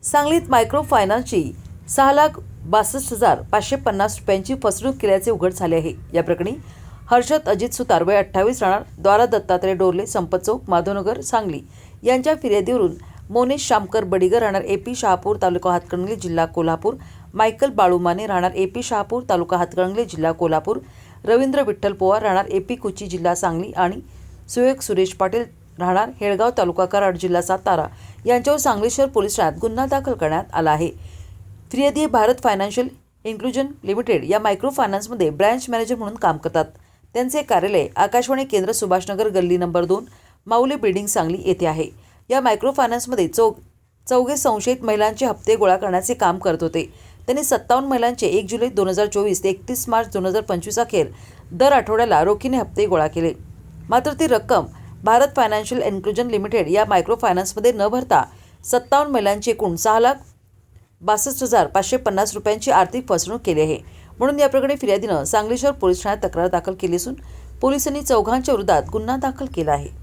सांगलीत मायक्रो फायनान्सची 6,62,550 रुपयांची फसवणूक केल्याचे उघड झाले आहे। या प्रकरणी हर्षद अजित सुतार वय 28 राहणार द्वारा दत्तात्रय डोरले संपत चौक माधवनगर सांगली यांच्या फिर्यादीवरून मोनेश शामकर बडिगर राहणार एपी शहापूर तालुका हातकणंगले जिल्हा कोल्हापूर, मायकल बाळूमाने राहणार एपी शहापूर तालुका हातकणंगले जिल्हा कोल्हापूर, रवींद्र विठ्ठल पोवार राहणार एपी कुची जिल्हा सांगली आणि सुयोग सुरेश पाटील राहणार हेळगाव तालुका कराड जिल्हा सातारा यांच्यावर सांगली शहर पोलीस ठाण्यात गुन्हा दाखल करण्यात आला आहे। फिर्यादी भारत फायनान्शियल इन्क्लुजन लिमिटेड या मायक्रो फायनान्समध्ये ब्रांच मॅनेजर म्हणून काम करतात। त्यांचे कार्यालय आकाशवाणी केंद्र सुभाषनगर गल्ली नंबर 2 माऊली बिल्डिंग सांगली येथे आहे। या मायक्रो फायनान्समध्ये चौघे संशयित महिलांचे हप्ते गोळा करण्याचे काम करत होते। त्यांनी 57 महिलांचे 1 जुलै 2024 ते 31 मार्च 2025 अखेर दर आठवड्याला रोखीने हप्ते गोळा केले। मात्र ती रक्कम भारत फायनान्शियल इन्क्लुजन लिमिटेड या मायक्रो फायनान्समध्ये न भरता 57 महिलांची एकूण 6,62,550 रुपयांची आर्थिक फसवणूक केली आहे। म्हणून या प्रकरणी फिर्यादीनं सांगली शहर पोलीस ठाण्यात तक्रार दाखल केली असून पोलिसांनी चौघांच्या विरोधात गुन्हा दाखल केला आहे।